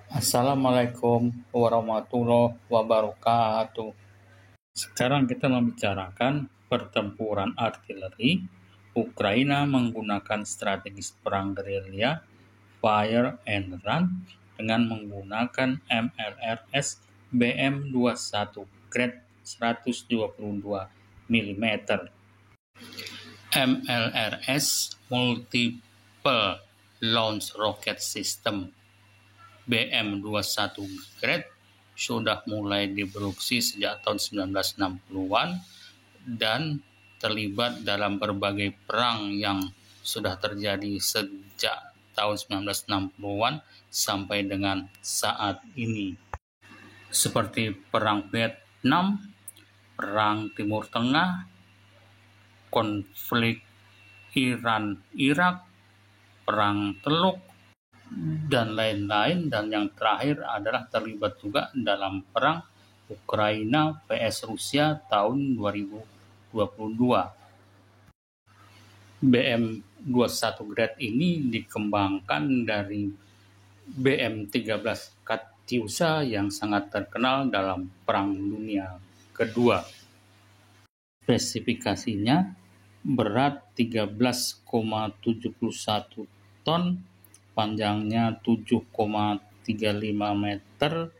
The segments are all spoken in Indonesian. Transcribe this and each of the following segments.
Assalamualaikum warahmatullahi wabarakatuh. Sekarang kita membicarakan pertempuran artileri. Ukraina menggunakan strategi perang gerilya, fire and run, dengan menggunakan MLRS BM-21 Grad 122 mm. MLRS Multiple Launch Rocket System BM-21 Grad sudah mulai diproduksi sejak tahun 1960-an dan terlibat dalam berbagai perang yang sudah terjadi sejak tahun 1960-an sampai dengan saat ini. Seperti Perang Vietnam, Perang Timur Tengah, konflik Iran-Irak, Perang Teluk, dan lain-lain, dan yang terakhir adalah terlibat juga dalam perang Ukraina vs Rusia tahun 2022. BM-21 Grad ini dikembangkan dari BM-13 Katyusha yang sangat terkenal dalam Perang Dunia Kedua. Spesifikasinya berat 13,71 ton, panjangnya 7,35 meter,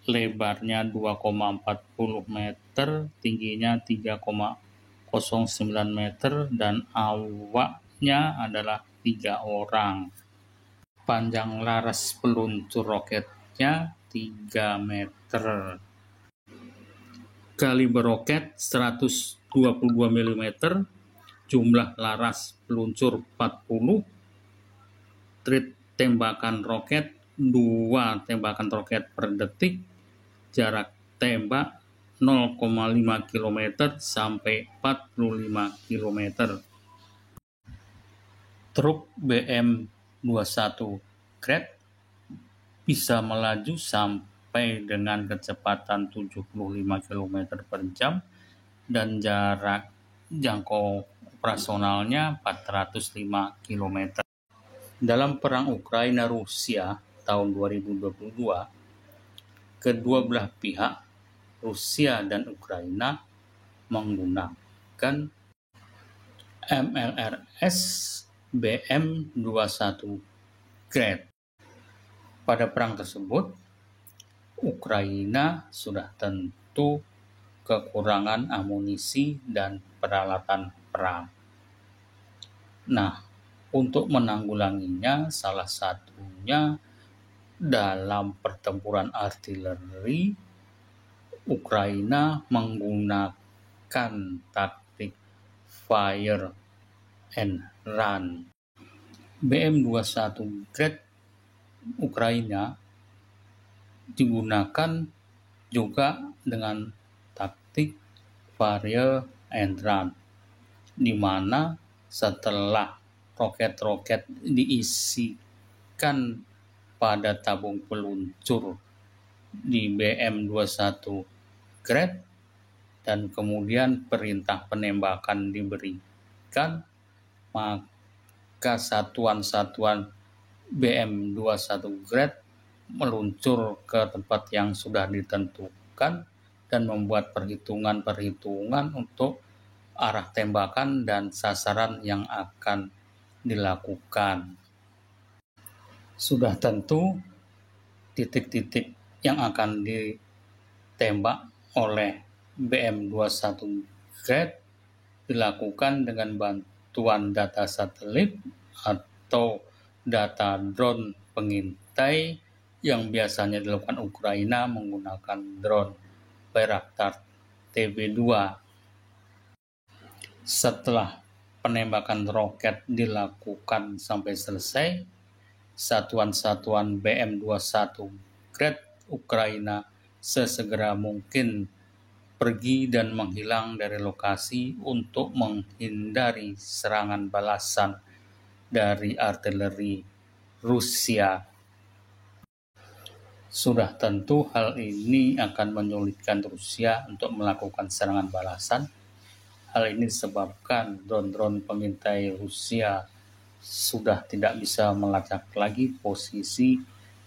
lebarnya 2,40 meter, tingginya 3,09 meter, dan awaknya adalah 3 orang. Panjang laras peluncur roketnya 3 meter. Kaliber roket 122 mm, jumlah laras peluncur 40, trit tembakan roket 2 tembakan roket per detik, jarak tembak 0,5 km sampai 45 km. Truk BM-21 Grad bisa melaju sampai dengan kecepatan 75 km per jam dan jarak jangkau operasionalnya 405 km. Dalam perang Ukraina-Rusia tahun 2022, kedua belah pihak, Rusia dan Ukraina, menggunakan MLRS BM-21 Grad. Pada perang tersebut, Ukraina sudah tentu kekurangan amunisi dan peralatan perang. Nah, untuk menanggulanginya, salah satunya dalam pertempuran artileri, Ukraina menggunakan taktik fire and run. BM-21 Grad Ukraina digunakan juga dengan taktik fire and run, di mana setelah roket-roket diisikan pada tabung peluncur di BM-21 Grad dan kemudian perintah penembakan diberikan, maka satuan-satuan BM-21 Grad meluncur ke tempat yang sudah ditentukan dan membuat perhitungan untuk arah tembakan dan sasaran yang akan dilakukan. Sudah tentu titik-titik yang akan ditembak oleh BM-21 Grad dilakukan dengan bantuan data satelit atau data drone pengintai yang biasanya dilakukan Ukraina menggunakan drone Bayraktar TB2. Setelah penembakan roket dilakukan sampai selesai, satuan-satuan BM-21 Grad Ukraina sesegera mungkin pergi dan menghilang dari lokasi untuk menghindari serangan balasan dari artileri Rusia. Sudah tentu hal ini akan menyulitkan Rusia untuk melakukan serangan balasan. Hal ini disebabkan drone-drone pengintai Rusia sudah tidak bisa melacak lagi posisi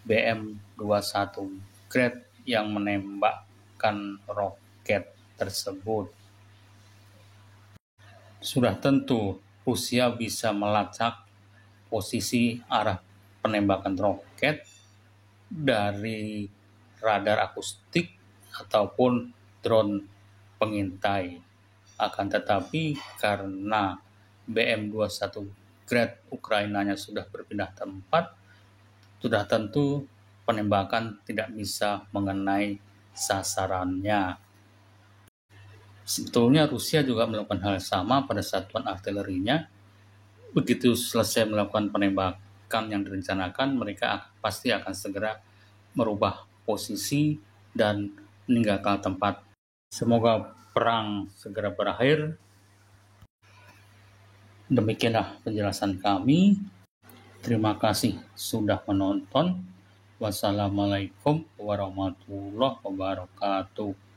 BM-21 Grad yang menembakkan roket tersebut. Sudah tentu Rusia bisa melacak posisi arah penembakan roket dari radar akustik ataupun drone pengintai. Akan tetapi karena BM-21 Grad Ukrainanya sudah berpindah tempat, sudah tentu penembakan tidak bisa mengenai sasarannya. Sebetulnya Rusia juga melakukan hal sama pada satuan artilerinya. Begitu selesai melakukan penembakan yang direncanakan, mereka pasti akan segera merubah posisi dan meninggalkan tempat. Semoga perang segera berakhir. Demikianlah penjelasan kami. Terima kasih sudah menonton. Wassalamualaikum warahmatullahi wabarakatuh.